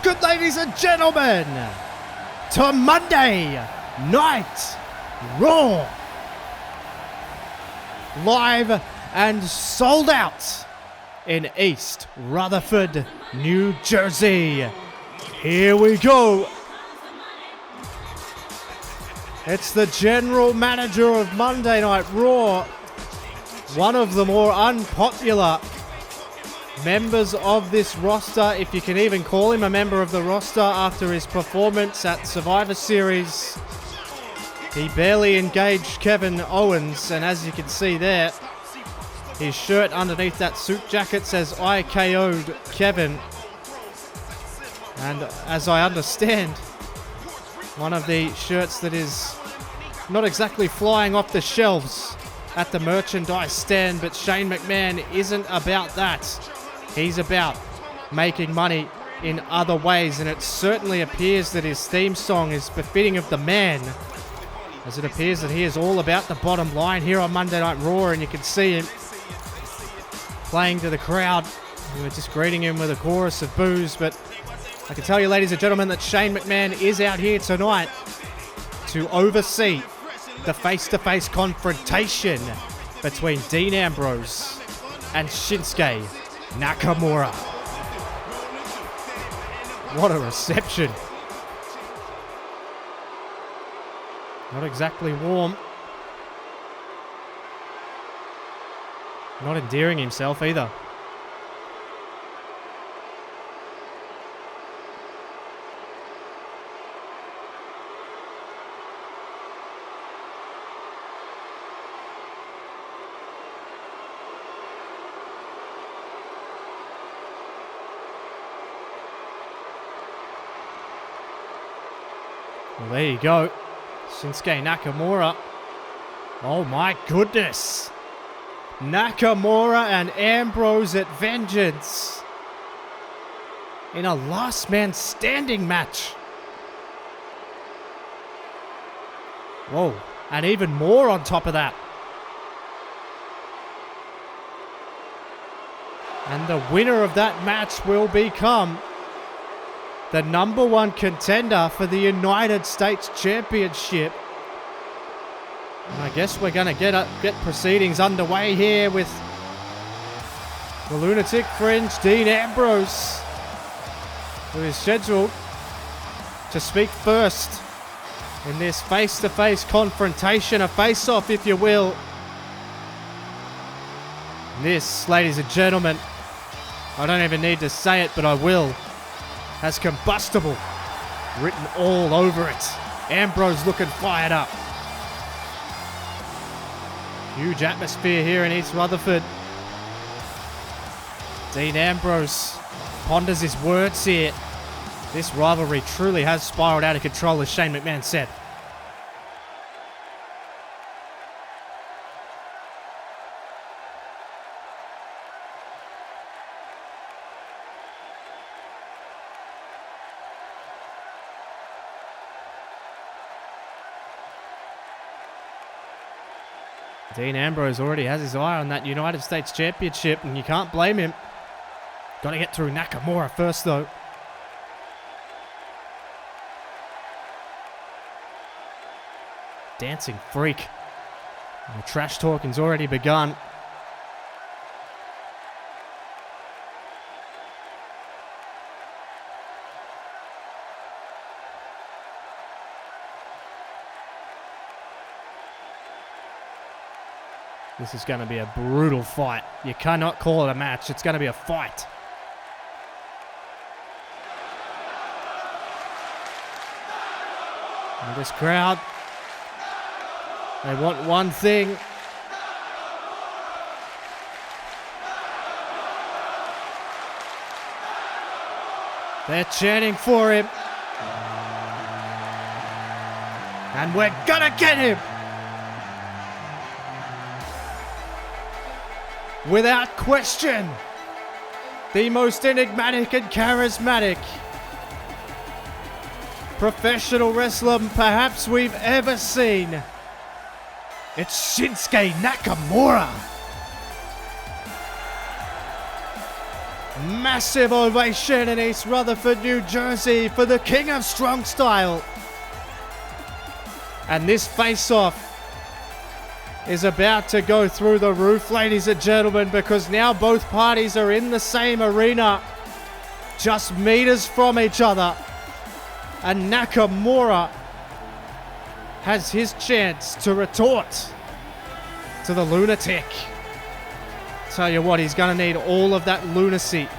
Welcome, ladies and gentlemen, to Monday Night Raw. Live and sold out in East Rutherford, New Jersey. Here we go. It's the general manager of Monday Night Raw, one of the more unpopular members of this roster, if you can even call him a member of the roster after his performance at Survivor Series. He barely engaged Kevin Owens, and as you can see there, his shirt underneath that suit jacket says "I KO'd Kevin." And as I understand, one of the shirts that is not exactly flying off the shelves at the merchandise stand, but Shane McMahon isn't about that. He's about making money in other ways, and it certainly appears that his theme song is befitting of the man, as it appears that he is all about the bottom line here on Monday Night Raw, and you can see him playing to the crowd who are just greeting him with a chorus of boos. But I can tell you, ladies and gentlemen, that Shane McMahon is out here tonight to oversee the face-to-face confrontation between Dean Ambrose and Shinsuke Nakamura. What a reception. Not exactly warm. Not endearing himself either. Well, there you go. Shinsuke Nakamura. Oh my goodness. Nakamura and Ambrose at vengeance in a last man standing match. Whoa. And even more on top of that. And the winner of that match will become the #1 contender for the United States Championship. And I guess we're going to get proceedings underway here with the Lunatic Fringe, Dean Ambrose, who is scheduled to speak first in this face-to-face confrontation, a face-off, if you will. This, ladies and gentlemen, I don't even need to say it, but I will, has combustible written all over it. Ambrose looking fired up. Huge atmosphere here in East Rutherford. Dean Ambrose ponders his words here. This rivalry truly has spiraled out of control, as Shane McMahon said. Dean Ambrose already has his eye on that United States Championship, and you can't blame him. Got to get through Nakamura first, though. Dancing freak. And the trash talking's already begun. This is going to be a brutal fight. You cannot call it a match. It's going to be a fight. And this crowd, they want one thing. They're chanting for him. And we're going to get him. Without question, the most enigmatic and charismatic professional wrestler perhaps we've ever seen. It's Shinsuke Nakamura. Massive ovation in East Rutherford, New Jersey for the King of Strong Style. And this face-off is about to go through the roof, ladies and gentlemen, because now both parties are in the same arena, just meters from each other. And Nakamura has his chance to retort to the lunatic. Tell you what, he's going to need all of that lunacy.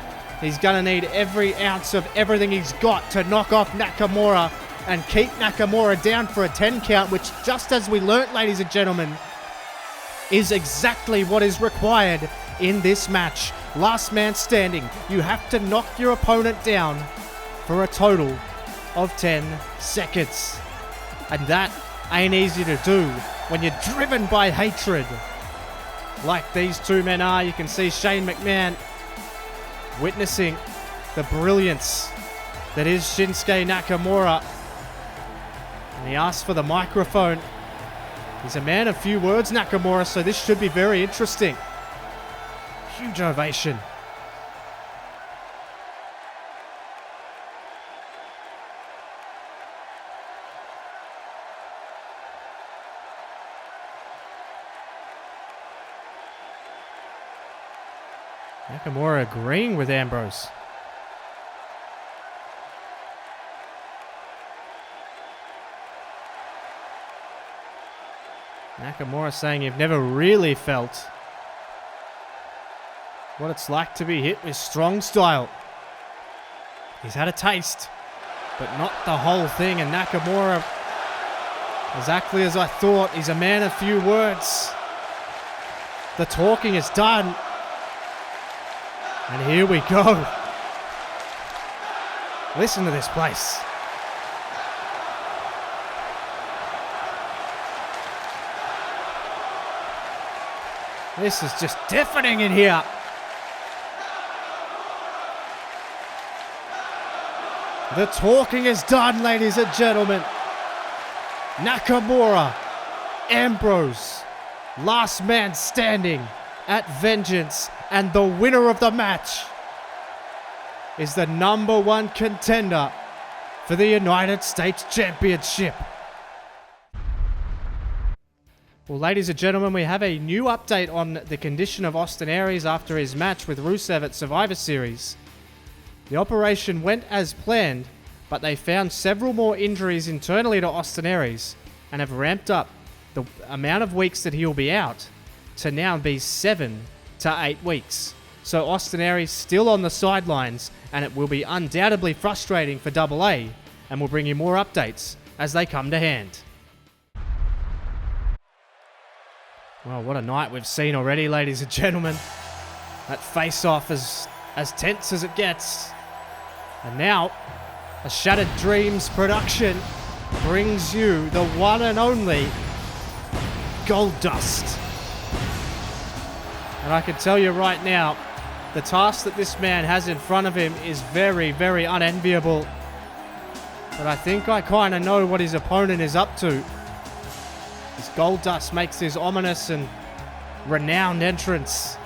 He's going to need every ounce of everything he's got to knock off Nakamura and keep Nakamura down for a 10 count, which, just as we learnt, ladies and gentlemen, is exactly what is required in this match. Last man standing. You have to knock your opponent down for a total of 10 seconds. And that ain't easy to do when you're driven by hatred like these two men are. You can see Shane McMahon witnessing the brilliance that is Shinsuke Nakamura. And he asks for the microphone. He's a man of few words, Nakamura, so this should be very interesting. Huge ovation. Nakamura agreeing with Ambrose. Nakamura saying you've never really felt what it's like to be hit with strong style. He's had a taste, but not the whole thing. And Nakamura, exactly as I thought, he's a man of few words. The talking is done. And here we go. Listen to this place. This is just deafening in here. The talking is done, ladies and gentlemen. Nakamura, Ambrose, last man standing at Vengeance, and the winner of the match is the #1 contender for the United States Championship. Well, ladies and gentlemen, we have a new update on the condition of Austin Aries after his match with Rusev at Survivor Series. The operation went as planned, but they found several more injuries internally to Austin Aries and have ramped up the amount of weeks that he'll be out to now be 7 to 8 weeks. So Austin Aries still on the sidelines, and it will be undoubtedly frustrating for AA, and we'll bring you more updates as they come to hand. Well, what a night we've seen already, ladies and gentlemen. That face-off is as tense as it gets. And now, a Shattered Dreams production brings you the one and only Goldust. And I can tell you right now, the task that this man has in front of him is very, very unenviable. But I think I kind of know what his opponent is up to. As Goldust makes his ominous and renowned entrance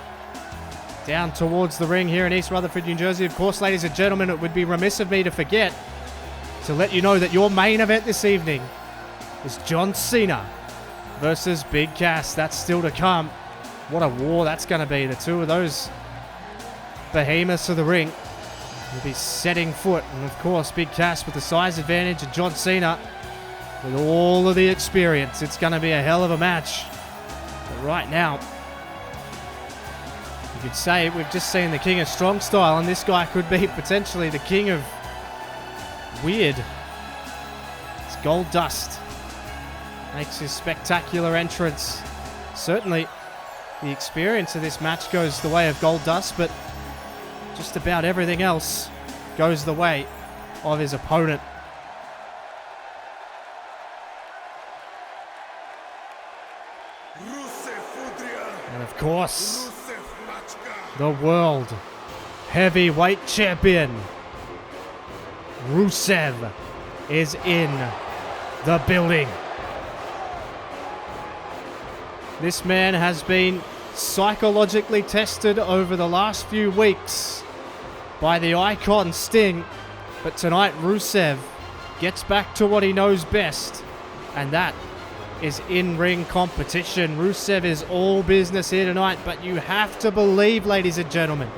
down towards the ring here in East Rutherford, New Jersey. Of course, ladies and gentlemen, it would be remiss of me to forget to let you know that your main event this evening is John Cena versus Big Cass. That's still to come. What a war that's going to be. The two of those behemoths of the ring will be setting foot. And of course, Big Cass with the size advantage and John Cena with all of the experience. It's going to be a hell of a match. But right now, you could say we've just seen the King of Strong Style, and this guy could be potentially the King of Weird. It's Goldust. Makes his spectacular entrance. Certainly, the experience of this match goes the way of Goldust, but just about everything else goes the way of his opponent. And of course, the World Heavyweight Champion, Rusev, is in the building. This man has been psychologically tested over the last few weeks by the icon Sting. But tonight, Rusev gets back to what he knows best, and that is in-ring competition. Rusev is all business here tonight, but you have to believe, ladies and gentlemen,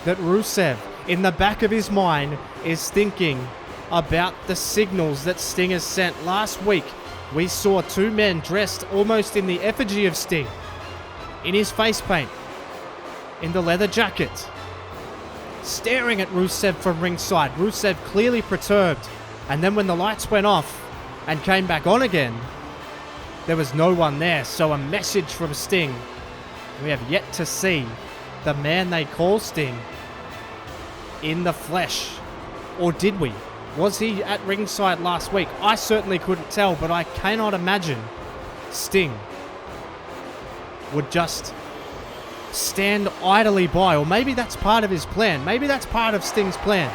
that Rusev, in the back of his mind, is thinking about the signals that Sting has sent. Last week, we saw two men dressed almost in the effigy of Sting, in his face paint, in the leather jacket, staring at Rusev from ringside. Rusev clearly perturbed, and then when the lights went off and came back on again, there was no one there. So a message from Sting. We have yet to see the man they call Sting in the flesh. Or did we? Was he at ringside last week? I certainly couldn't tell, but I cannot imagine Sting would just stand idly by. Or maybe that's part of his plan. Maybe that's part of Sting's plan.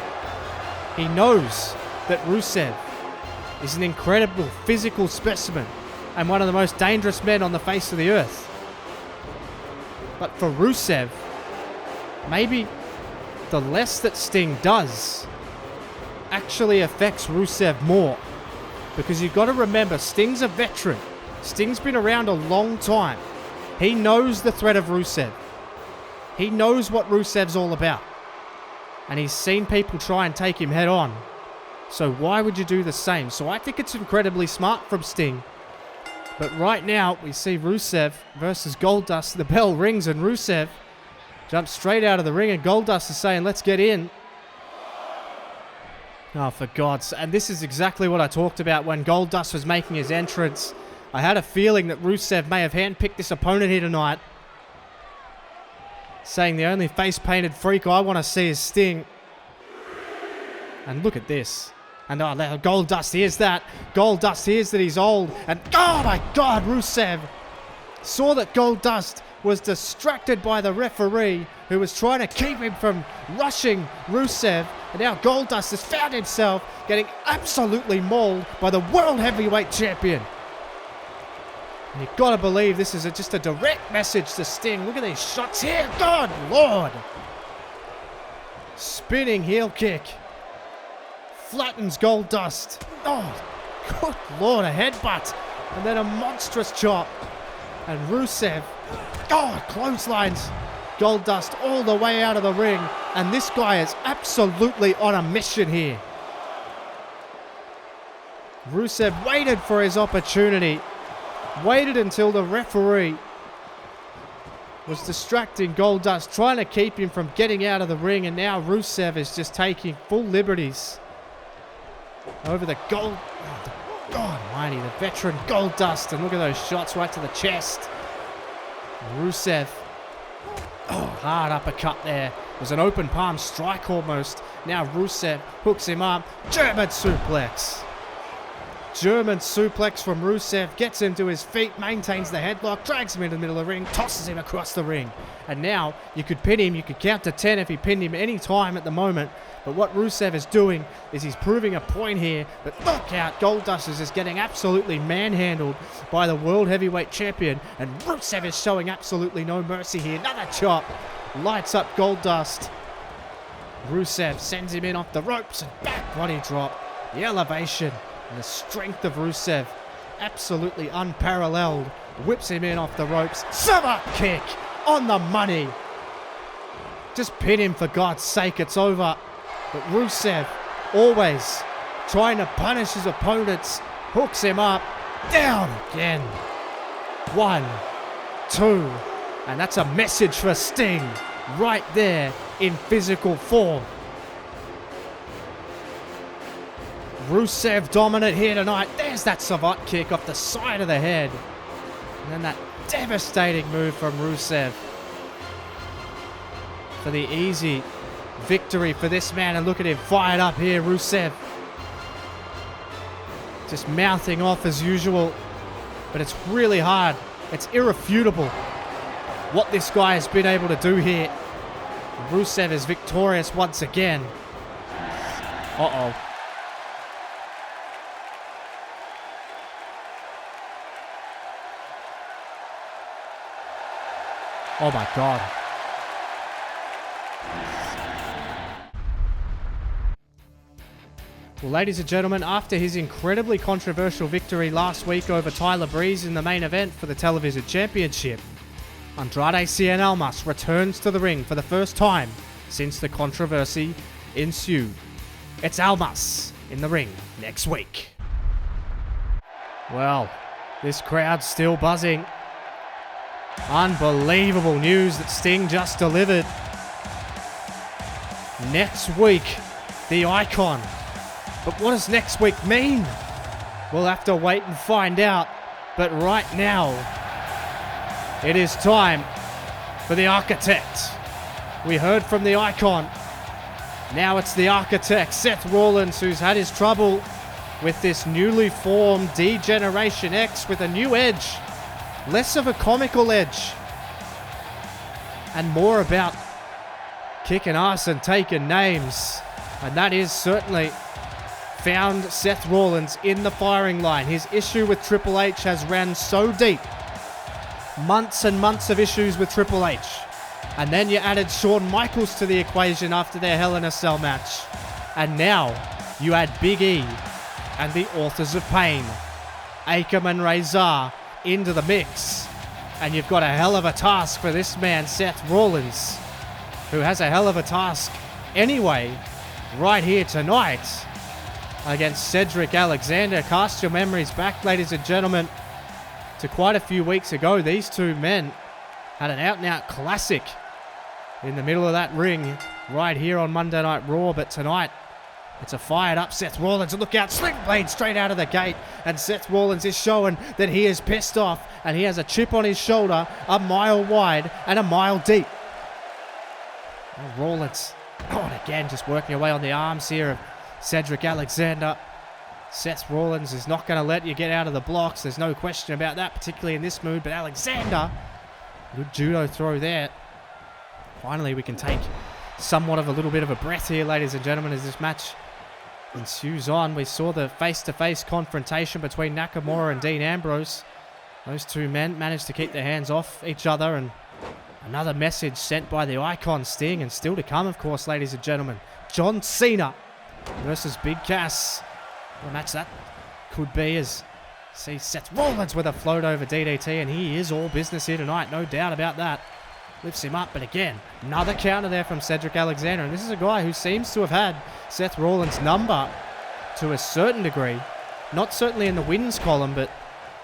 He knows that Rusev is an incredible physical specimen and one of the most dangerous men on the face of the earth. But for Rusev, maybe the less that Sting does actually affects Rusev more. Because you've got to remember, Sting's a veteran. Sting's been around a long time. He knows the threat of Rusev. He knows what Rusev's all about. And he's seen people try and take him head on. So why would you do the same? So I think it's incredibly smart from Sting. But right now, we see Rusev versus Goldust. The bell rings and Rusev jumps straight out of the ring, and Goldust is saying, let's get in. Oh, for God's sake. And this is exactly what I talked about when Goldust was making his entrance. I had a feeling that Rusev may have handpicked this opponent here tonight, saying the only face-painted freak I want to see is Sting. And look at this. And oh, Goldust hears that. Goldust hears that he's old. And oh my God, Rusev saw that Goldust was distracted by the referee, who was trying to keep him from rushing Rusev. And now Goldust has found himself getting absolutely mauled by the World Heavyweight Champion. And you've got to believe this is just a direct message to Sting. Look at these shots here. God, Lord. Spinning heel kick. Flattens Goldust. Oh, good Lord, a headbutt. And then a monstrous chop. And Rusev, oh, clotheslines Goldust all the way out of the ring. And this guy is absolutely on a mission here. Rusev waited for his opportunity. Waited until the referee was distracting Goldust, trying to keep him from getting out of the ring. And now Rusev is just taking full liberties over the God almighty, the veteran Goldust. And look at those shots right to the chest. Rusev, oh, hard uppercut there. It was an open palm strike almost. Now Rusev hooks him up. German suplex. German suplex from Rusev, gets him to his feet, maintains the headlock, drags him into the middle of the ring, tosses him across the ring. And now you could pin him, you could count to 10 if he pinned him any time at the moment. But what Rusev is doing is he's proving a point here. But look out, Goldust is just getting absolutely manhandled by the World Heavyweight Champion. And Rusev is showing absolutely no mercy here. Another chop, lights up Goldust. Rusev sends him in off the ropes and back body drop. The elevation and the strength of Rusev, absolutely unparalleled. Whips him in off the ropes. Summer kick on the money. Just pin him for God's sake, it's over. But Rusev, always trying to punish his opponents, hooks him up. Down again. 1, 2. And that's a message for Sting right there in physical form. Rusev dominant here tonight. There's that savate kick off the side of the head. And then that devastating move from Rusev for the easy victory for this man. And look at him fired up here, Rusev. Just mouthing off as usual. But it's really hard. It's irrefutable what this guy has been able to do here. Rusev is victorious once again. Uh-oh. Oh my God. Well, ladies and gentlemen, after his incredibly controversial victory last week over Tyler Breeze in the main event for the Television Championship, Andrade Cien Almas returns to the ring for the first time since the controversy ensued. It's Almas in the ring next week. Well, this crowd's still buzzing. Unbelievable news that Sting just delivered. Next week, the Icon. But what does next week mean? We'll have to wait and find out. But right now, it is time for the Architect. We heard from the Icon. Now it's the Architect, Seth Rollins, who's had his trouble with this newly formed D-Generation X with a new edge. Less of a comical edge. And more about kicking ass and taking names. And that is certainly found Seth Rollins in the firing line. His issue with Triple H has ran so deep. Months and months of issues with Triple H. And then you added Shawn Michaels to the equation after their Hell in a Cell match. And now you add Big E and the Authors of Pain, Akam and Razor, into the mix. And you've got a hell of a task for this man, Seth Rollins, who has a hell of a task anyway, right here tonight against Cedric Alexander. Cast your memories back, ladies and gentlemen, to quite a few weeks ago. These two men had an out-and-out classic in the middle of that ring right here on Monday Night Raw. But tonight, it's a fired-up Seth Rollins. Look out, Sling Blade straight out of the gate. And Seth Rollins is showing that he is pissed off. And he has a chip on his shoulder, a mile wide and a mile deep. And Rollins, and again, just working away on the arms here of Cedric Alexander. Seth Rollins is not going to let you get out of the blocks. There's no question about that, particularly in this mood. But Alexander, good judo throw there. Finally, we can take somewhat of a little bit of a breath here, ladies and gentlemen, as this match ensues on. We saw the face-to-face confrontation between Nakamura and Dean Ambrose. Those two men managed to keep their hands off each other, and another message sent by the Icon Sting, and still to come, of course, ladies and gentlemen. John Cena versus Big Cass. What a match that could be, as see Seth Rollins with a float over DDT, and he is all business here tonight, no doubt about that. Lifts him up, but again, another counter there from Cedric Alexander. And this is a guy who seems to have had Seth Rollins' number to a certain degree. Not certainly in the wins column, but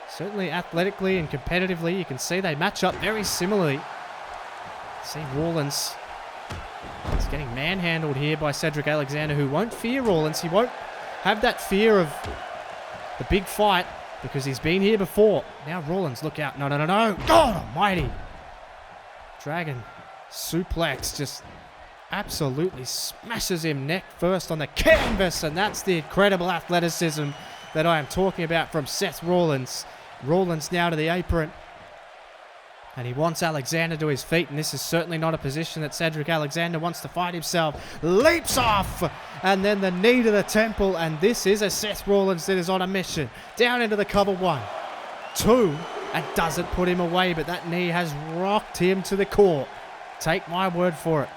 certainly athletically and competitively. You can see they match up very similarly. See Rollins is getting manhandled here by Cedric Alexander, who won't fear Rollins. He won't have that fear of the big fight because he's been here before. Now Rollins, look out. No. God almighty. Dragon suplex just absolutely smashes him neck first on the canvas, and that's the incredible athleticism that I am talking about from Seth Rollins. Rollins now to the apron, and he wants Alexander to his feet, and this is certainly not a position that Cedric Alexander wants to fight himself. Leaps off, and then the knee to the temple, and this is a Seth Rollins that is on a mission. Down into the cover, 1, 2, and doesn't put him away, but that knee has rocked him to the core. Take my word for it.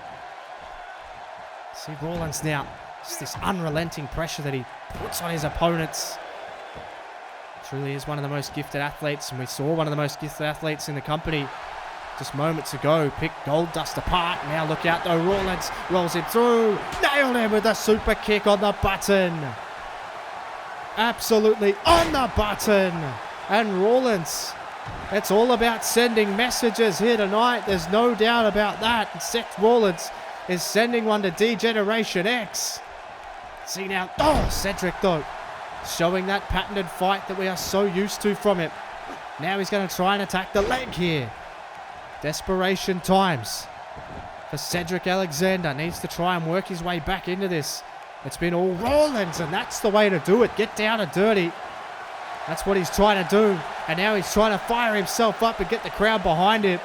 See Rollins now, just this unrelenting pressure that he puts on his opponents. Truly is one of the most gifted athletes, and we saw one of the most gifted athletes in the company just moments ago pick Goldust apart. Now look out though, Rollins rolls him through, nailed him with a super kick on the button. Absolutely on the button. And Rollins, it's all about sending messages here tonight. There's no doubt about that. And Seth Rollins is sending one to D-Generation X. See now, Cedric though, showing that patented fight that we are so used to from him. Now he's going to try and attack the leg here. Desperation times for Cedric Alexander. Needs to try and work his way back into this. It's been all Rollins, and that's the way to do it. Get down and dirty. That's what he's trying to do. And now he's trying to fire himself up and get the crowd behind him.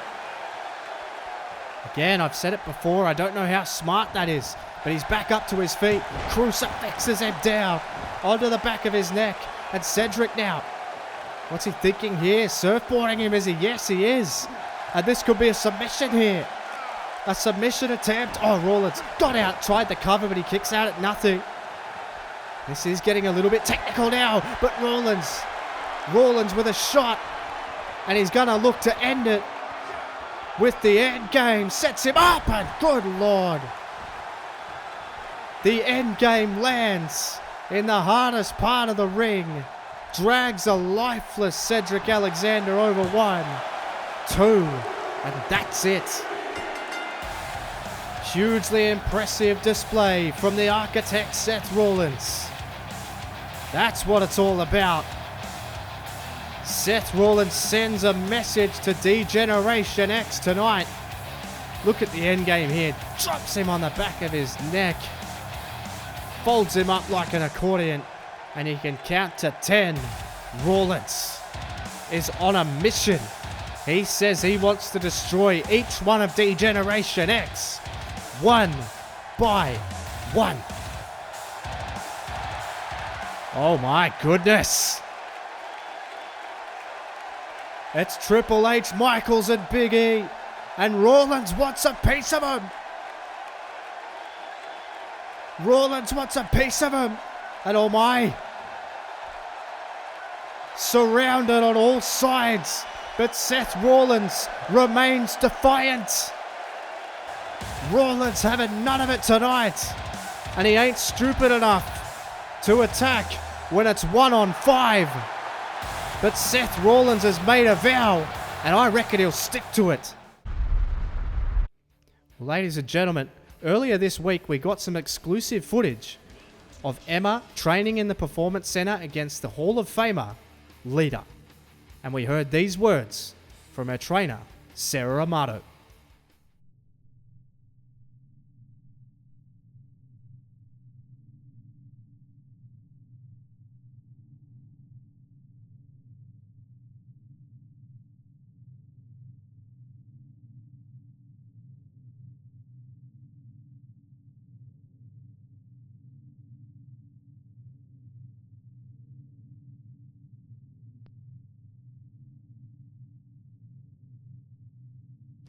Again, I've said it before. I don't know how smart that is. But he's back up to his feet. Crucifixes him down onto the back of his neck. And Cedric now. What's he thinking here? Surfboarding him, is he? Yes, he is. And this could be a submission here. A submission attempt. Oh, Rollins got out, tried the cover, but he kicks out at nothing. This is getting a little bit technical now, but Rollins with a shot, and he's going to look to end it with the end game. Sets him up, and good Lord. The end game lands in the hardest part of the ring. Drags a lifeless Cedric Alexander over 1, 2, and that's it. Hugely impressive display from the architect Seth Rollins. That's what it's all about. Seth Rollins sends a message to D-Generation X tonight. Look at the end game here. Drops him on the back of his neck. Folds him up like an accordion. And he can count to 10. Rollins is on a mission. He says he wants to destroy each one of D-Generation X. One by one. Oh my goodness. It's Triple H, Michaels and Big E. And Rollins wants a piece of him. Rollins wants a piece of him. And oh my. Surrounded on all sides. But Seth Rollins remains defiant. Rollins having none of it tonight. And he ain't stupid enough to attack when it's 1-on-5. But Seth Rollins has made a vow, and I reckon he'll stick to it. Ladies and gentlemen, earlier this week we got some exclusive footage of Emma training in the Performance Center against the Hall of Famer, Lita. And we heard these words from her trainer, Sarah Amato.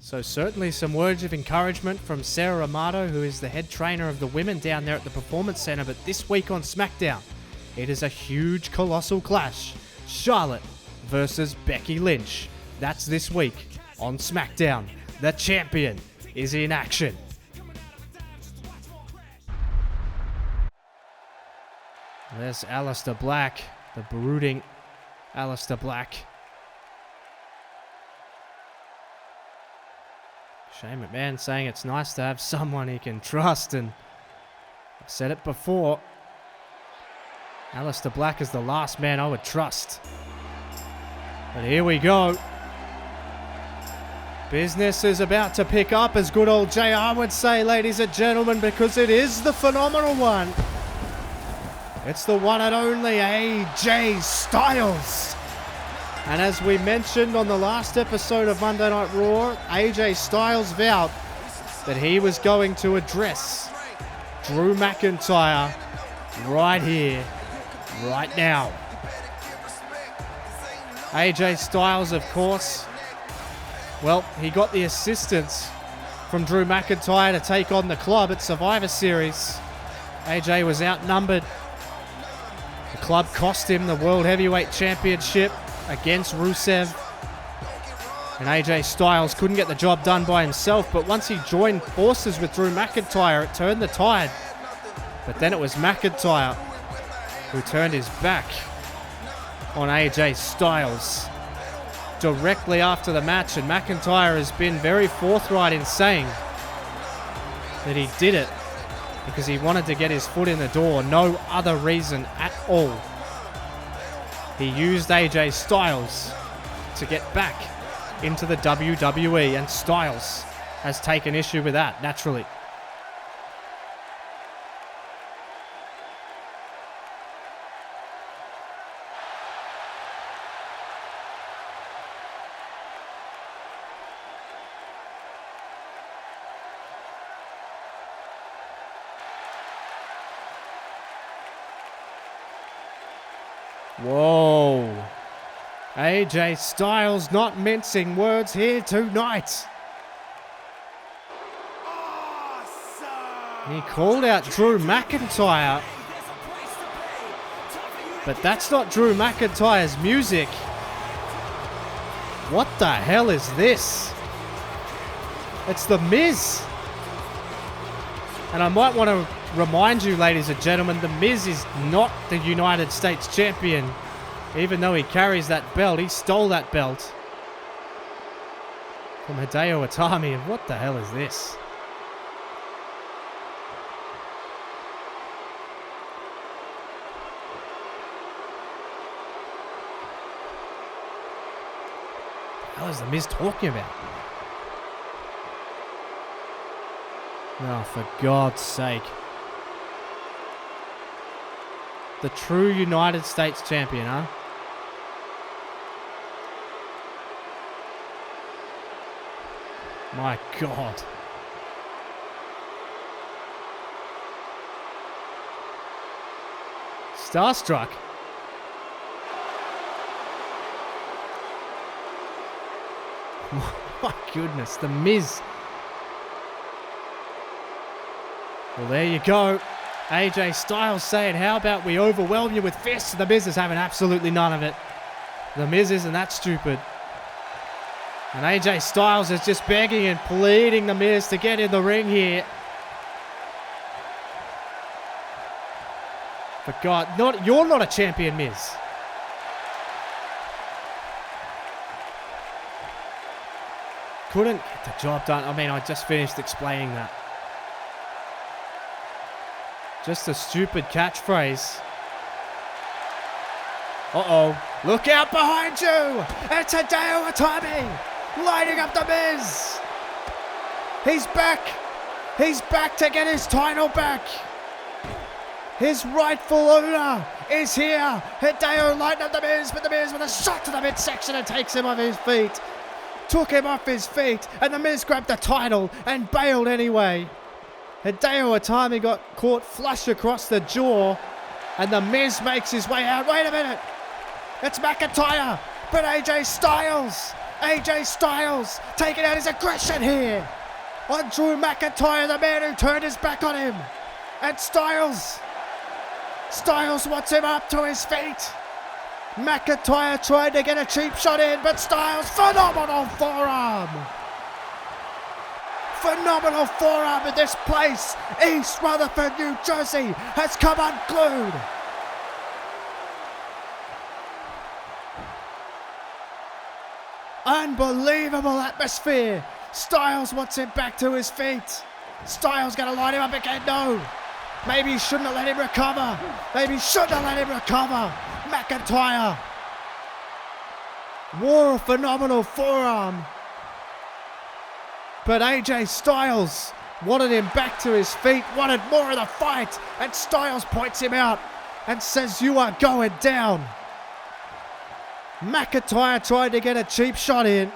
So certainly some words of encouragement from Sarah Amato, who is the head trainer of the women down there at the Performance Center. But this week on SmackDown, it is a huge, colossal clash. Charlotte versus Becky Lynch. That's this week on SmackDown. The champion is in action. There's Aleister Black, the brooding Aleister Black. Shane McMahon saying it's nice to have someone he can trust, and I've said it before. Aleister Black is the last man I would trust. But here we go. Business is about to pick up, as good old JR would say, ladies and gentlemen, because it is the phenomenal one. It's the one and only AJ Styles. And as we mentioned on the last episode of Monday Night Raw, AJ Styles vowed that he was going to address Drew McIntyre right here, right now. AJ Styles, of course, well, he got the assistance from Drew McIntyre to take on the club at Survivor Series. AJ was outnumbered. The club cost him the World Heavyweight Championship against Rusev. And AJ Styles couldn't get the job done by himself, but once he joined forces with Drew McIntyre, it turned the tide. But then it was McIntyre who turned his back on AJ Styles directly after the match, and McIntyre has been very forthright in saying that he did it because he wanted to get his foot in the door, no other reason at all. He used AJ Styles to get back into the WWE, and Styles has taken issue with that, naturally. Whoa. AJ Styles not mincing words here tonight. Awesome. He called out Drew McIntyre But that's not Drew McIntyre's music. What the hell is this? It's The Miz. And I might want to remind you, ladies and gentlemen, The Miz is not the United States champion. Even though he carries that belt, he stole that belt from Hideo Itami. And what the hell is this? What the hell is The Miz talking about? Oh, for God's sake. The true United States champion, huh? My God. Starstruck. My goodness, The Miz. Well, there you go. AJ Styles saying, how about we overwhelm you with fists? The Miz is having absolutely none of it. The Miz isn't that stupid. And AJ Styles is just begging and pleading The Miz to get in the ring here. For God, you're not a champion, Miz. Couldn't get the job done. I mean, I just finished explaining that. Just a stupid catchphrase. Uh-oh. Look out behind you! It's Hideo Itami! Lighting up The Miz! He's back! He's back to get his title back! His rightful owner is here! Hideo lighting up The Miz, but The Miz with a shot to the midsection and takes him off his feet. Took him off his feet, and The Miz grabbed the title and bailed anyway. Hideo Itami got caught flush across the jaw, and The Miz makes his way out. Wait a minute! It's McIntyre, but AJ Styles taking out his aggression here on Drew McIntyre, the man who turned his back on him. And Styles wants him up to his feet. McIntyre tried to get a cheap shot in, but Styles, phenomenal forearm. Phenomenal forearm in this place. East Rutherford, New Jersey has come unglued. Unbelievable atmosphere. Styles wants him back to his feet. Styles gonna line him up again. No. Maybe he shouldn't have let him recover. McIntyre wore a phenomenal forearm. But AJ Styles wanted him back to his feet, wanted more of the fight. And Styles points him out and says, "You are going down." McIntyre tried to get a cheap shot in,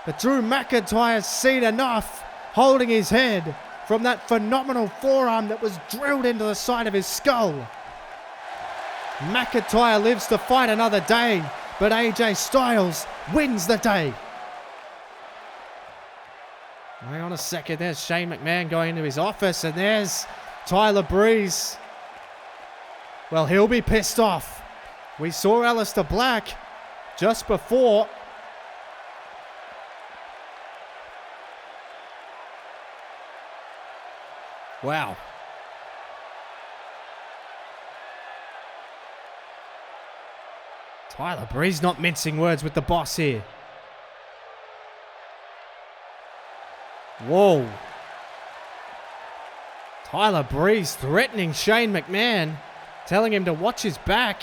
but Drew McIntyre's seen enough, holding his head from that phenomenal forearm that was drilled into the side of his skull. McIntyre lives to fight another day, but AJ Styles wins the day. Hang on a second, there's Shane McMahon going into his office, and there's Tyler Breeze. Well, he'll be pissed off. We saw Aleister Black just before. Wow. Tyler Breeze not mincing words with the boss here. Whoa. Tyler Breeze threatening Shane McMahon, telling him to watch his back.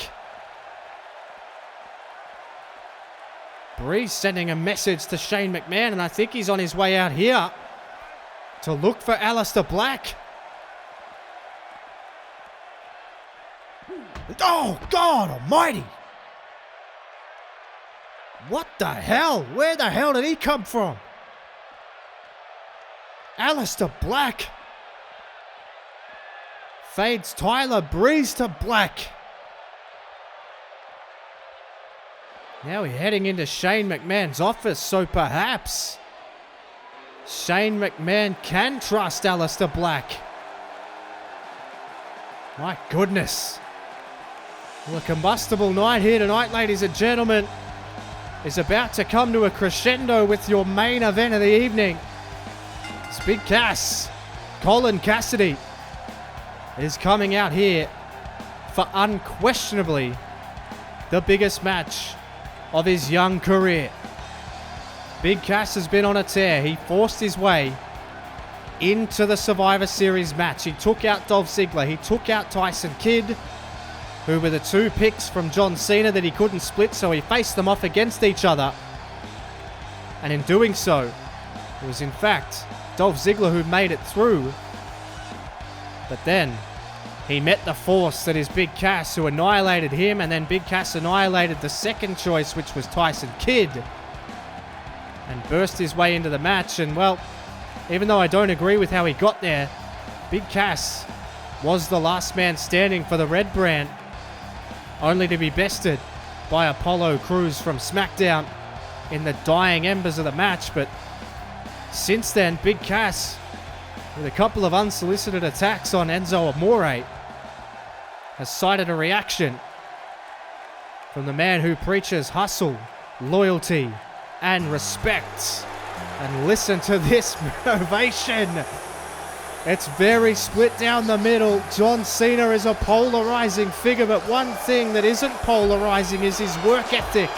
Breeze sending a message to Shane McMahon, and I think he's on his way out here to look for Aleister Black. Oh, God almighty! What the hell? Where the hell did he come from? Aleister Black fades Tyler Breeze to black. Now we're heading into Shane McMahon's office, so perhaps Shane McMahon can trust Aleister Black. My goodness. The combustible night here tonight, ladies and gentlemen, is about to come to a crescendo with your main event of the evening. It's Big Cass. Colin Cassidy is coming out here for unquestionably the biggest match of his young career. Big Cass has been on a tear. He forced his way into the Survivor Series match. He took out Dolph Ziggler. He took out Tyson Kidd, who were the two picks from John Cena that he couldn't split, so he faced them off against each other. And in doing so, it was in fact Dolph Ziggler who made it through. But then he met the force that is Big Cass, who annihilated him, and then Big Cass annihilated the second choice, which was Tyson Kidd, and burst his way into the match. And well, even though I don't agree with how he got there, Big Cass was the last man standing for the Red brand, only to be bested by Apollo Crews from SmackDown in the dying embers of the match. But since then, Big Cass, with a couple of unsolicited attacks on Enzo Amore, has cited a reaction from the man who preaches hustle, loyalty, and respect. And listen to this ovation. It's very split down the middle. John Cena is a polarizing figure, but one thing that isn't polarizing is his work ethic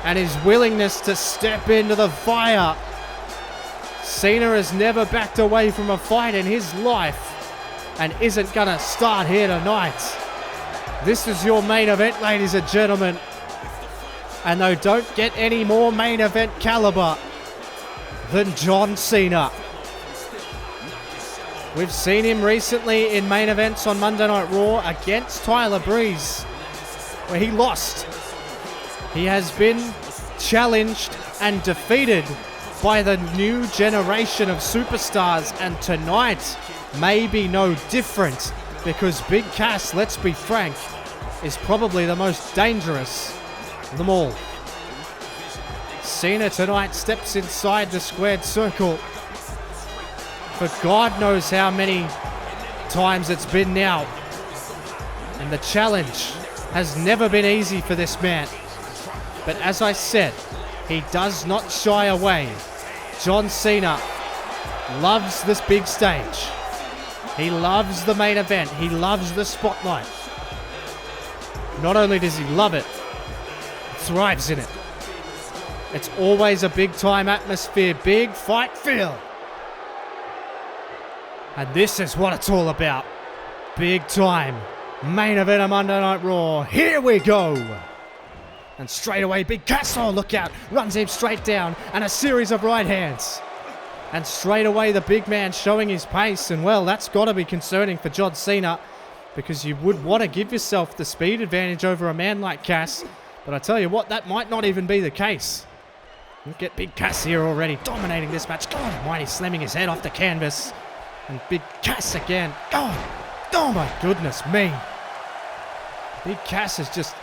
and his willingness to step into the fire. Cena has never backed away from a fight in his life and isn't gonna start here tonight. This is your main event, ladies and gentlemen. And they don't get any more main event caliber than John Cena. We've seen him recently in main events on Monday Night Raw against Tyler Breeze, where he lost. He has been challenged and defeated by the new generation of superstars, and tonight may be no different, because Big Cass, let's be frank, is probably the most dangerous of them all. Cena tonight steps inside the squared circle for God knows how many times it's been now. And the challenge has never been easy for this man. But as I said, he does not shy away. John Cena loves this big stage. He loves the main event. He loves the spotlight. Not only does he love it, he thrives in it. It's always a big time atmosphere, big fight feel. And this is what it's all about. Big time main event of Monday Night Raw. Here we go. And straight away, Big Cass, oh look out, runs him straight down, and a series of right hands. And straight away the big man showing his pace, and well, that's got to be concerning for John Cena, because you would want to give yourself the speed advantage over a man like Cass. But I tell you what, that might not even be the case. Look at Big Cass here already, dominating this match. God almighty, slamming his head off the canvas. And Big Cass again. Oh my goodness me. Big Cass is just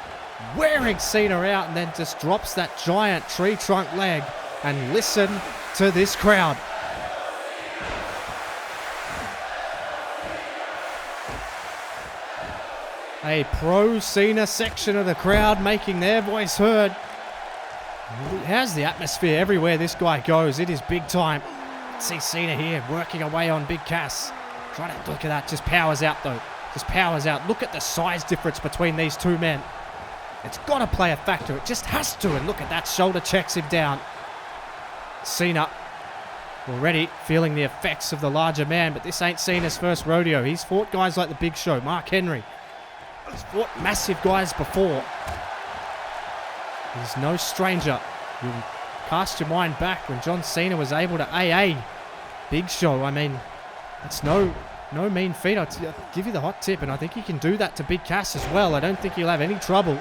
wearing Cena out, and then just drops that giant tree trunk leg. And listen to this crowd. A pro-Cena section of the crowd making their voice heard. How's the atmosphere everywhere this guy goes? It is big time. See Cena here working away on Big Cass. Try to look at that. Just powers out though. Just powers out. Look at the size difference between these two men. It's got to play a factor. It just has to. And look at that. Shoulder checks him down. Cena already feeling the effects of the larger man. But this ain't Cena's first rodeo. He's fought guys like the Big Show, Mark Henry. He's fought massive guys before. He's no stranger. You cast your mind back when John Cena was able to AA Big Show. I mean, it's no mean feat. I'll give you the hot tip, and I think he can do that to Big Cass as well. I don't think he'll have any trouble.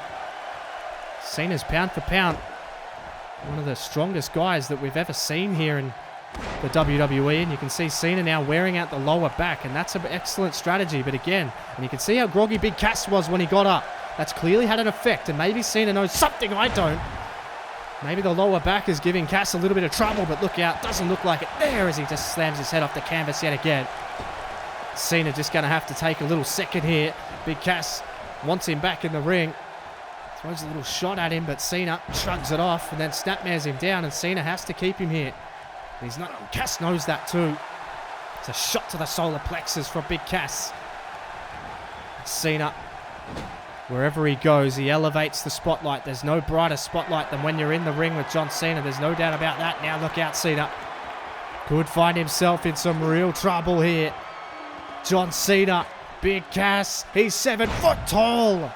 Cena's pound for pound one of the strongest guys that we've ever seen here in the WWE, and you can see Cena now wearing out the lower back, and that's an excellent strategy. But again, and you can see how groggy Big Cass was when he got up. That's clearly had an effect, and maybe Cena knows something I don't. Maybe the lower back is giving Cass a little bit of trouble, but look out, doesn't look like it there as he just slams his head off the canvas yet again. Cena just going to have to take a little second here. Big Cass wants him back in the ring. Throws a little shot at him, but Cena shrugs it off and then snapmares him down, and Cena has to keep him here. He's not. Cass knows that too. It's a shot to the solar plexus from Big Cass. Cena, wherever he goes, he elevates the spotlight. There's no brighter spotlight than when you're in the ring with John Cena. There's no doubt about that. Now look out, Cena. Could find himself in some real trouble here. John Cena, Big Cass, he's 7 foot tall.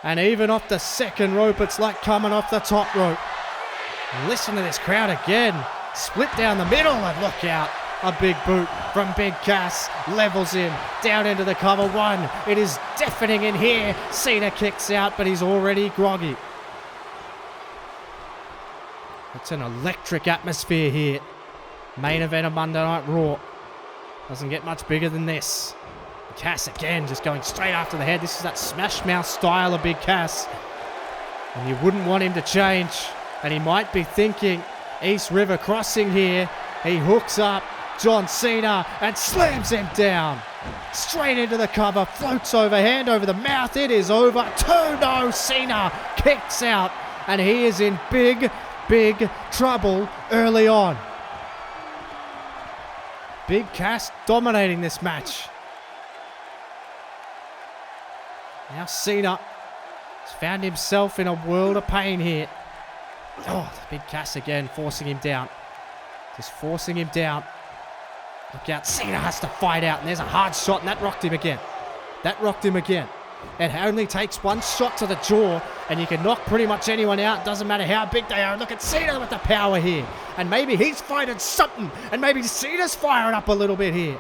And even off the second rope, it's like coming off the top rope. Listen to this crowd again. Split down the middle, and look out. A big boot from Big Cass levels him down into the cover one. It is deafening in here. Cena kicks out, but he's already groggy. It's an electric atmosphere here. Main event of Monday Night Raw. Doesn't get much bigger than this. Cass again, just going straight after the head. This is that smash mouth style of Big Cass. And you wouldn't want him to change. And he might be thinking East River Crossing here. He hooks up John Cena and slams him down. Straight into the cover, floats over, hand over the mouth. It is over. 2-0. Cena kicks out. And he is in big trouble early on. Big Cass dominating this match. Now Cena has found himself in a world of pain here. Oh, Big Cass again, forcing him down. Just forcing him down. Look out, Cena has to fight out, and there's a hard shot, and that rocked him again. That rocked him again. It only takes one shot to the jaw, and you can knock pretty much anyone out. Doesn't matter how big they are. Look at Cena with the power here. And maybe he's fighting something, and maybe Cena's firing up a little bit here.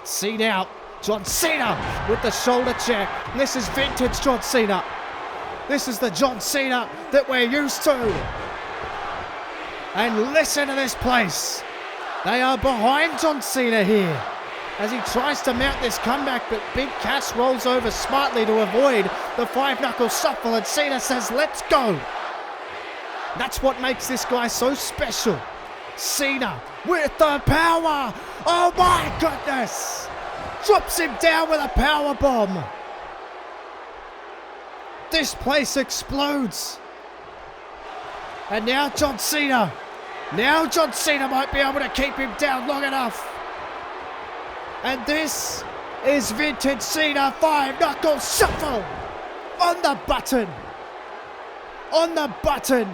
See now, John Cena with the shoulder check. This is vintage John Cena. This is the John Cena that we're used to. And listen to this place. They are behind John Cena here as he tries to mount this comeback, but Big Cass rolls over smartly to avoid the 5-knuckle shuffle, and Cena says, let's go. That's what makes this guy so special. Cena with the power. Oh my goodness. Drops him down with a power bomb. This place explodes. And now John Cena. Now John Cena might be able to keep him down long enough. And this is vintage Cena 5-knuckle shuffle. On the button. On the button.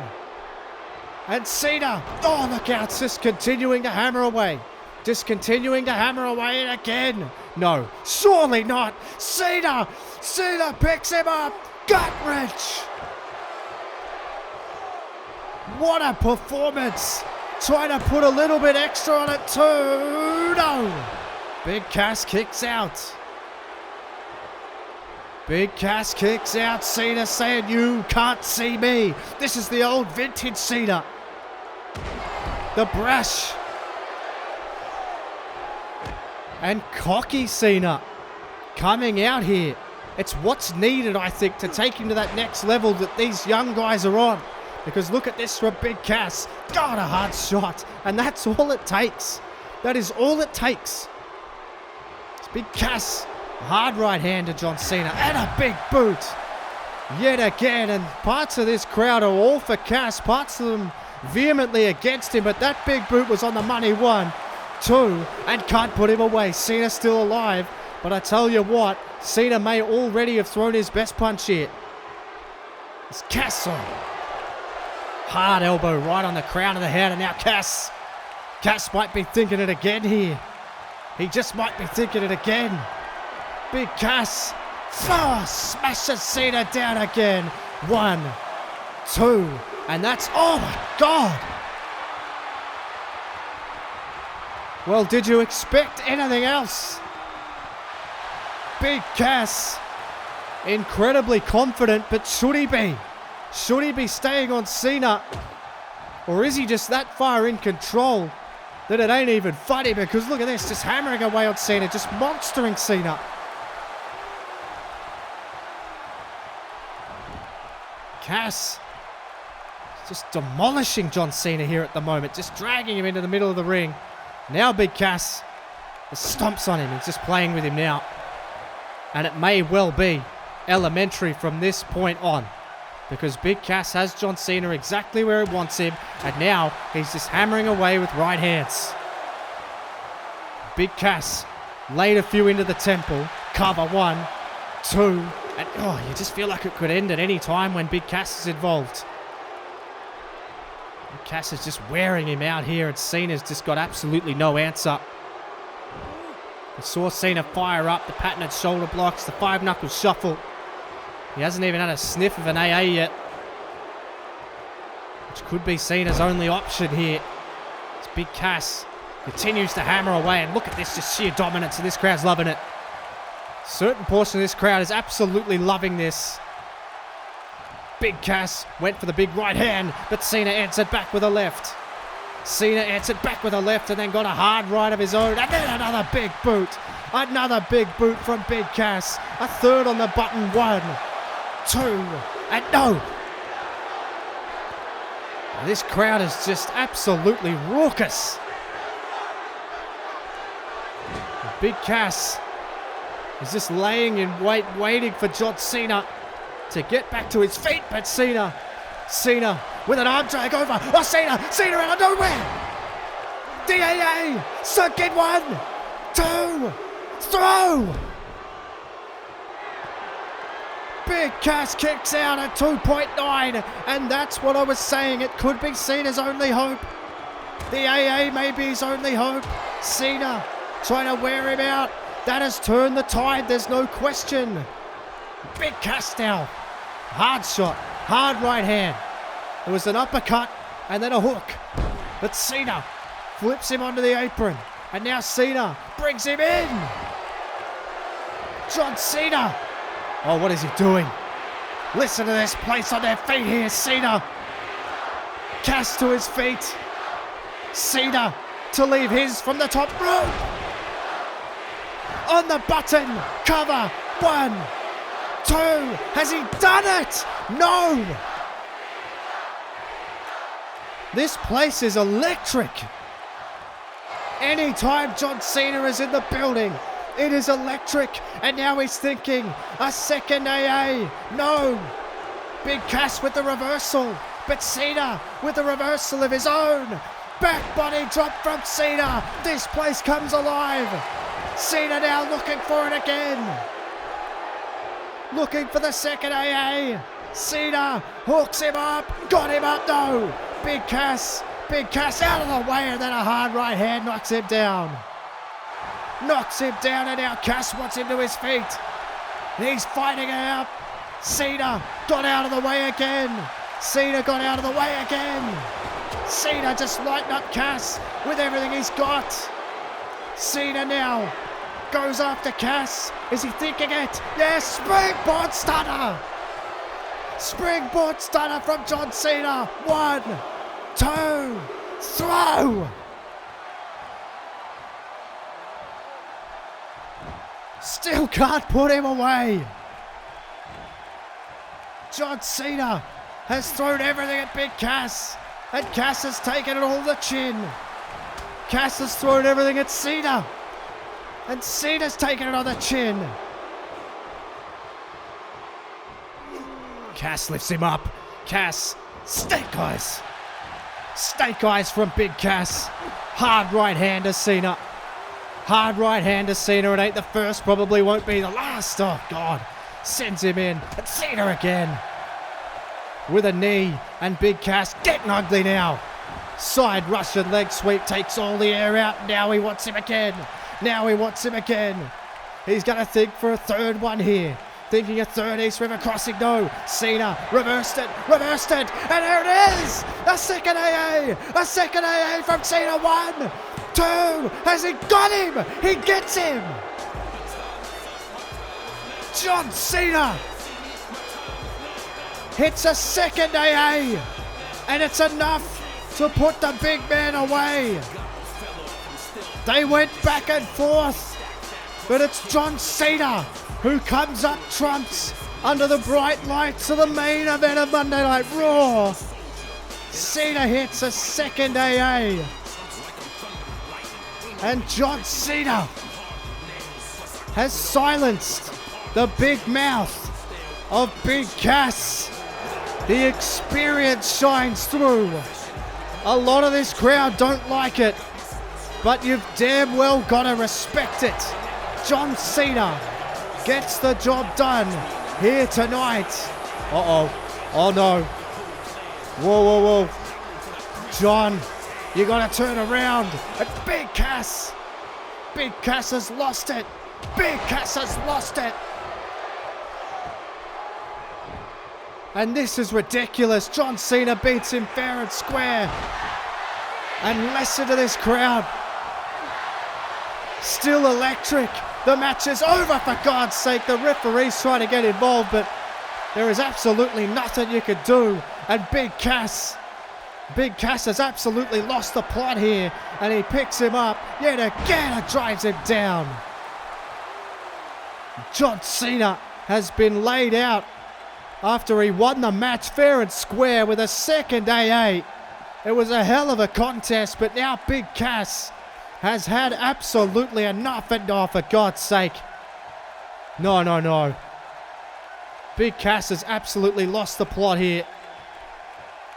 And Cena, oh look out, just continuing to hammer away. Just continuing to hammer away, and again. No, surely not. Cena picks him up. Gut wrench. What a performance. Trying to put a little bit extra on it too. No. Big Cass kicks out. Big Cass kicks out. Cena saying, you can't see me. This is the old vintage Cena. The brash and cocky Cena coming out here. It's what's needed, I think, to take him to that next level that these young guys are on. Because look at this from Big Cass. God, a hard shot. And that's all it takes. That is all it takes. It's Big Cass. A hard right hand to John Cena. And a big boot. Yet again. And parts of this crowd are all for Cass. Parts of them vehemently against him. But that big boot was on the money. 1, 2. And can't put him away. Cena's still alive. But I tell you what. Cena may already have thrown his best punch here. It's Cass on. Hard elbow right on the crown of the head, and now Cass might be thinking it again here. He just might be thinking it again. Big Cass smashes Cena down again. 1, 2, and that's, oh my God. Well, did you expect anything else? Big Cass, incredibly confident, but should he be? Should he be staying on Cena? Or is he just that far in control that it ain't even funny? Because look at this, just hammering away on Cena, just monstering Cena. Cass just demolishing John Cena here at the moment, just dragging him into the middle of the ring. Now Big Cass stomps on him. He's just playing with him now. And it may well be elementary from this point on, because Big Cass has John Cena exactly where he wants him, and now he's just hammering away with right hands. Big Cass laid a few into the temple. Cover 1, 2, and you just feel like it could end at any time when Big Cass is involved. Big Cass is just wearing him out here, and Cena's just got absolutely no answer. We saw Cena fire up the patented shoulder blocks, the 5-knuckle shuffle. He hasn't even had a sniff of an AA yet, which could be Cena's only option here. As Big Cass continues to hammer away, and look at this, just sheer dominance, and this crowd's loving it. A certain portion of this crowd is absolutely loving this. Big Cass went for the big right hand, but Cena answered back with a left. Cena answered back with a left and then got a hard right of his own, and then another big boot. Another big boot from Big Cass. A third on the button. 1, 2, and no. This crowd is just absolutely raucous. Big Cass is just laying in wait, waiting for John Cena to get back to his feet, but Cena with an arm drag over. Oh, Cena out of nowhere. DAA, second 1, 2, throw. Big Cass kicks out at 2.9, and that's what I was saying. It could be Cena's only hope. The AA may be his only hope. Cena trying to wear him out. That has turned the tide, there's no question. Big Cass now. Hard shot, hard right hand. It was an uppercut and then a hook. But Cena flips him onto the apron. And now Cena brings him in. John Cena. Oh, what is he doing? Listen to this place on their feet here. Cena. Cass to his feet. Cena to leave his from the top rope. On the button. Cover. 1, 2. Has he done it? No. This place is electric. Anytime John Cena is in the building, it is electric. And now he's thinking, a second AA. No. Big Cass with the reversal. But Cena with the reversal of his own. Back body drop from Cena. This place comes alive. Cena now looking for it again. Looking for the second AA. Cena hooks him up. Got him up, no. Big Cass out of the way, and then a hard right hand knocks him down. Knocks him down, and now Cass wants him to his feet. He's fighting it out. Cena got out of the way again. Cena got out of the way again. Cena just lighting up Cass with everything he's got. Cena now goes after Cass. Is he thinking it? Yes, springboard stunner. Springboard stunner from John Cena. 1, 2, throw. Still can't put him away. John Cena has thrown everything at Big Cass, and Cass has taken it all the chin. Cass has thrown everything at Cena, and Cena's taken it on the chin. Cass lifts him up. Cass, snake eyes. Snake eyes from Big Cass. Hard right hand to Cena. Hard right hand to Cena. It ain't the first, probably won't be the last. Oh, God. Sends him in. And Cena again. With a knee. And Big Cass getting ugly now. Side Russian leg sweep takes all the air out. Now he wants him again. He's going to think for a third one here. Thinking a third East River crossing. No. Cena reversed it. And there it is. A second AA from Cena. 1, 2. Has he got him? He gets him. John Cena hits a second AA. And it's enough to put the big man away. They went back and forth. But it's John Cena who comes up trumps under the bright lights of the main event of Monday Night Raw. Cena hits a second AA. And John Cena has silenced the big mouth of Big Cass. The experience shines through. A lot of this crowd don't like it, but you've damn well got to respect it. John Cena gets the job done here tonight. Uh-oh. Oh, no. Whoa, whoa, whoa. John, you got to turn around. And Big Cass has lost it. Big Cass has lost it. And this is ridiculous. John Cena beats him fair and square. And listen to this crowd. Still electric. The match is over, for God's sake. The referee's trying to get involved, but there is absolutely nothing you can do. And Big Cass has absolutely lost the plot here. And he picks him up yet again and drives him down. John Cena has been laid out after he won the match fair and square with a second AA. It was a hell of a contest, but now Big Cass has had absolutely enough. And oh, for God's sake. No. Big Cass has absolutely lost the plot here.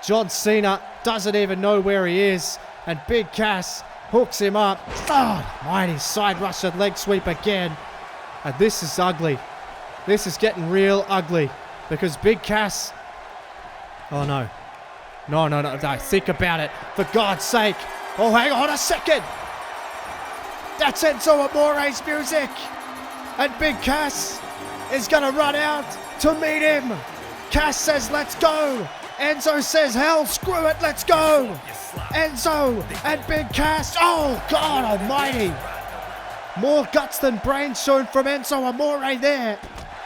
John Cena doesn't even know where he is, and Big Cass hooks him up. Oh, mighty side Russian leg sweep again. And this is ugly. This is getting real ugly, because Big Cass... Oh, no. No, think about it. For God's sake. Oh, hang on a second. That's Enzo Amore's music. And Big Cass is going to run out to meet him. Cass says, let's go. Enzo says, hell, screw it, let's go. Enzo and Big Cass. Oh, God almighty. More guts than brains shown from Enzo Amore there.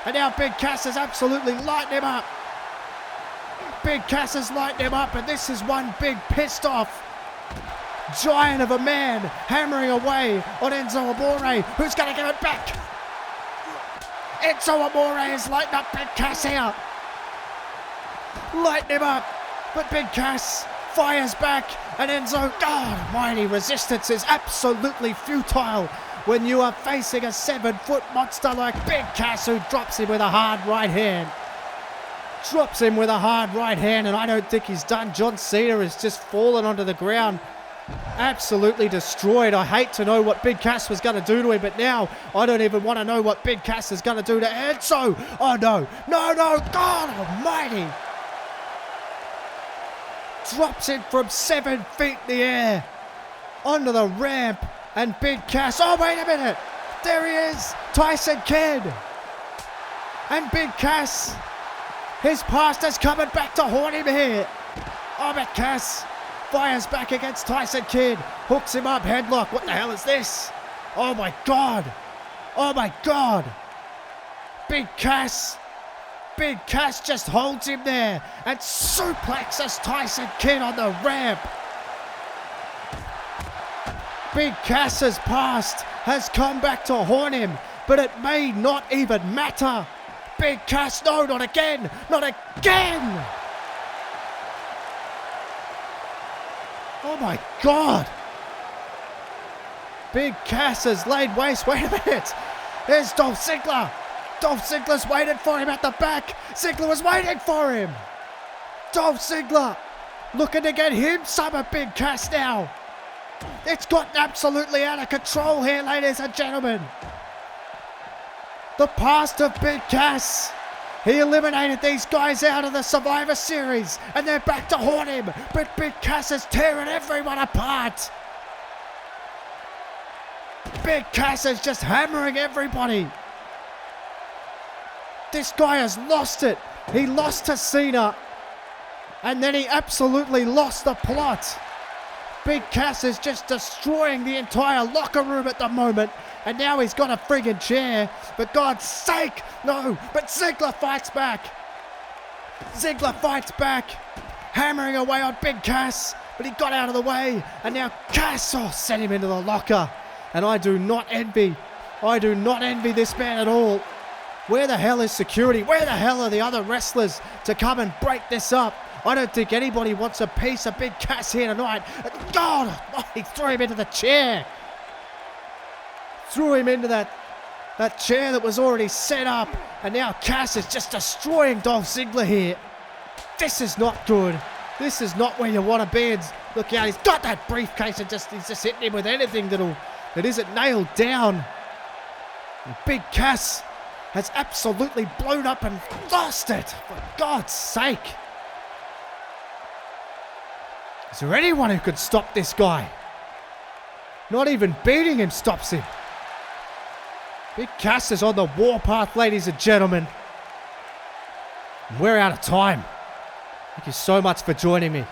And now Big Cass has absolutely lightened him up. Big Cass has lightened him up, and this is one big pissed off giant of a man hammering away on Enzo Amore, who's going to give it back. Enzo Amore has lightened up Big Cass here. Lighten him up, but Big Cass fires back, and Enzo, God almighty, resistance is absolutely futile when you are facing a 7-foot monster like Big Cass, who drops him with a hard right hand. And I don't think he's done. John Cena has just fallen onto the ground, absolutely destroyed. I hate to know what Big Cass was going to do to him, but now I don't even want to know what Big Cass is going to do to Enzo. Oh no, God almighty. Drops him from 7 feet in the air onto the ramp, and Big Cass, oh wait a minute, there he is, Tyson Kidd. And Big Cass, his past is coming back to haunt him here. Oh, but Cass fires back against Tyson Kidd, hooks him up, headlock. What the hell is this? Oh my God. Big Cass just holds him there and suplexes Tyson Kidd on the ramp. Big Cass's past has come back to haunt him, but it may not even matter. Big Cass, no, not again. Oh my God. Big Cass has laid waste. Wait a minute. There's Dolph Ziggler. Dolph Ziggler's waited for him at the back. Ziggler was waiting for him. Dolph Ziggler looking to get him some of Big Cass now. It's gotten absolutely out of control here, ladies and gentlemen. The past of Big Cass. He eliminated these guys out of the Survivor Series, and they're back to haunt him. But Big Cass is tearing everyone apart. Big Cass is just hammering everybody. This guy has lost it. He lost to Cena, and then he absolutely lost the plot. Big Cass is just destroying the entire locker room at the moment, and now he's got a friggin' chair. For God's sake, no, but Ziggler fights back. Hammering away on Big Cass, but he got out of the way, and now Cass sent him into the locker. And I do not envy this man at all. Where the hell is security? Where the hell are the other wrestlers to come and break this up? I don't think anybody wants a piece of Big Cass here tonight. God, he threw him into the chair. threw him into that chair that was already set up. And now Cass is just destroying Dolph Ziggler here. This is not good. This is not where you want to be. And look out, he's got that briefcase and he's just hitting him with anything that isn't nailed down. And Big Cass has absolutely blown up and lost it. For God's sake. Is there anyone who could stop this guy? Not even beating him stops him. Big Cass is on the warpath, ladies and gentlemen. And we're out of time. Thank you so much for joining me.